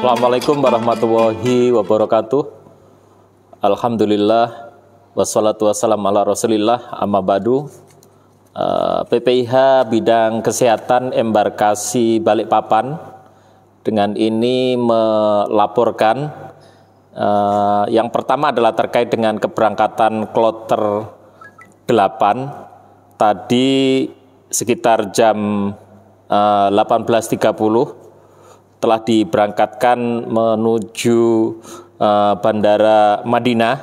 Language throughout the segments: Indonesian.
Assalamualaikum warahmatullahi wabarakatuh. Alhamdulillah wassalatu wassalamu ala rasulillah amma ba'du. PPIH bidang kesehatan embarkasi Balikpapan dengan ini melaporkan yang pertama adalah terkait dengan keberangkatan kloter 8 tadi sekitar jam 18.30 telah diberangkatkan menuju Bandara Madinah.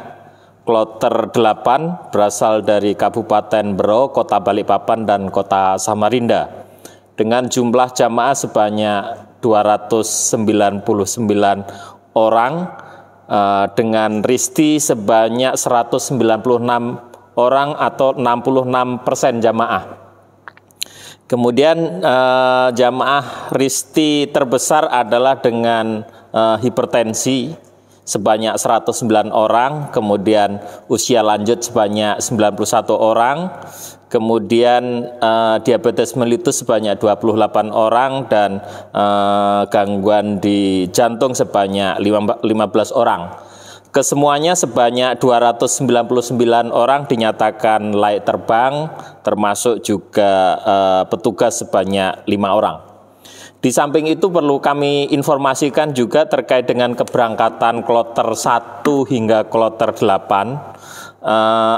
Kloter 8 berasal dari Kabupaten Berau, Kota Balikpapan, dan Kota Samarinda dengan jumlah jamaah sebanyak 299 orang dengan risti sebanyak 196 orang atau 66% jamaah. Kemudian jamaah risti terbesar adalah dengan hipertensi sebanyak 109 orang, kemudian usia lanjut sebanyak 91 orang, kemudian diabetes mellitus sebanyak 28 orang, dan gangguan di jantung sebanyak 15 orang. Kesemuanya sebanyak 299 orang dinyatakan layak terbang, termasuk juga petugas sebanyak 5 orang. Di samping itu perlu kami informasikan juga terkait dengan keberangkatan kloter 1 hingga kloter 8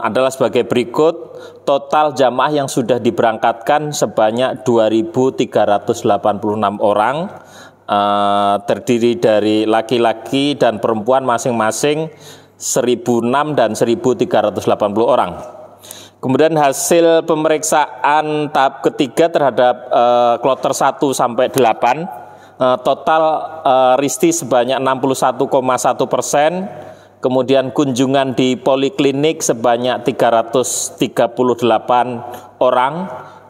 adalah sebagai berikut. Total jamaah yang sudah diberangkatkan sebanyak 2.386 orang, terdiri dari laki-laki dan perempuan masing-masing 1.006 dan 1.380 orang. Kemudian hasil pemeriksaan tahap ketiga terhadap kloter 1 sampai 8, total risti sebanyak 61,1%, kemudian kunjungan di poliklinik sebanyak 338 orang,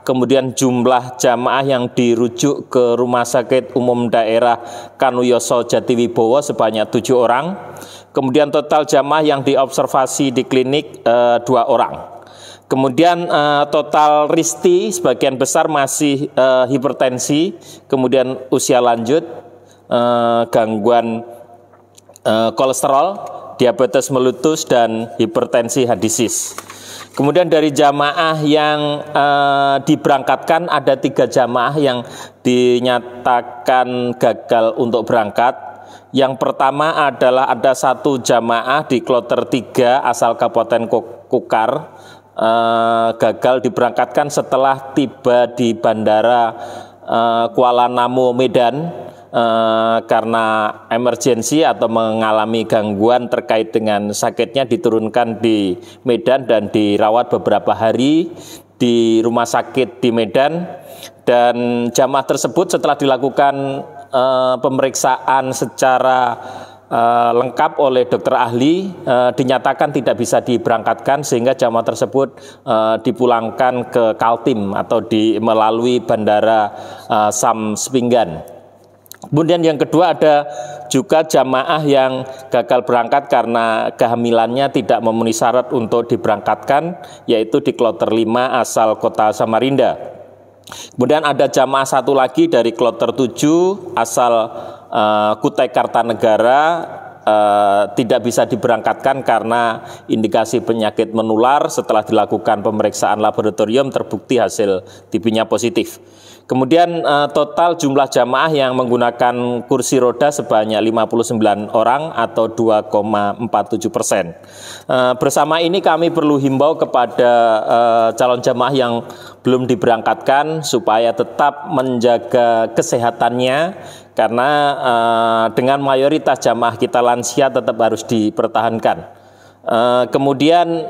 kemudian jumlah jamaah yang dirujuk ke Rumah Sakit Umum Daerah Kanuyoso Jatiwibowo sebanyak 7 orang, kemudian total jamaah yang diobservasi di klinik 2 orang. Kemudian total risti sebagian besar masih hipertensi, kemudian usia lanjut, gangguan kolesterol, diabetes mellitus, dan hipertensi hadisis. Kemudian dari jamaah yang diberangkatkan ada 3 jamaah yang dinyatakan gagal untuk berangkat. Yang pertama adalah ada 1 jamaah di kloter 3 asal Kabupaten Kukar, gagal diberangkatkan setelah tiba di Bandara Kuala Namu Medan karena emergensi atau mengalami gangguan terkait dengan sakitnya, diturunkan di Medan dan dirawat beberapa hari di rumah sakit di Medan. Dan jamaah tersebut setelah dilakukan pemeriksaan secara lengkap oleh dokter ahli dinyatakan tidak bisa diberangkatkan, sehingga jamaah tersebut dipulangkan ke Kaltim atau melalui Bandara Sam Sepinggan. Kemudian yang kedua ada juga jamaah yang gagal berangkat karena kehamilannya tidak memenuhi syarat untuk diberangkatkan, yaitu di kloter 5 asal Kota Samarinda. Kemudian ada jamaah 1 lagi dari kloter 7 asal Kutai Kartanegara, tidak bisa diberangkatkan karena indikasi penyakit menular. Setelah dilakukan pemeriksaan laboratorium terbukti hasil TB-nya positif. Kemudian total jumlah jamaah yang menggunakan kursi roda sebanyak 59 orang atau 2,47%. Bersama ini kami perlu himbau kepada calon jamaah yang belum diberangkatkan supaya tetap menjaga kesehatannya, karena dengan mayoritas jamaah kita lansia tetap harus dipertahankan. Kemudian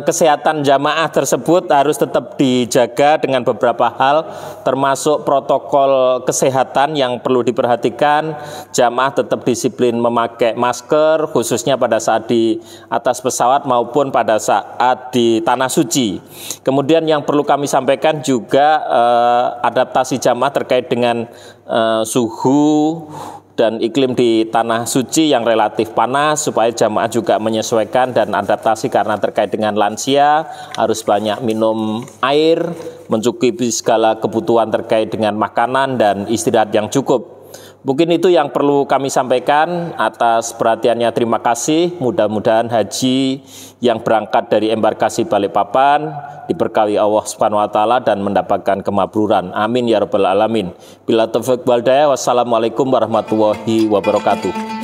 kesehatan jamaah tersebut harus tetap dijaga dengan beberapa hal, termasuk protokol kesehatan yang perlu diperhatikan. Jamaah tetap disiplin memakai masker, khususnya pada saat di atas pesawat maupun pada saat di tanah suci. Kemudian yang perlu kami sampaikan juga adaptasi jamaah terkait dengan suhu dan iklim di tanah suci yang relatif panas, supaya jamaah juga menyesuaikan dan adaptasi, karena terkait dengan lansia harus banyak minum air, mencukupi segala kebutuhan terkait dengan makanan dan istirahat yang cukup. Mungkin itu yang perlu kami sampaikan. Atas perhatiannya terima kasih. Mudah-mudahan haji yang berangkat dari embarkasi Balikpapan diberkahi Allah Subhanahu wa taala dan mendapatkan kemakburan. Amin ya rabbal alamin. Bila taufiq wal hidayah. Wassalamualaikum warahmatullahi wabarakatuh.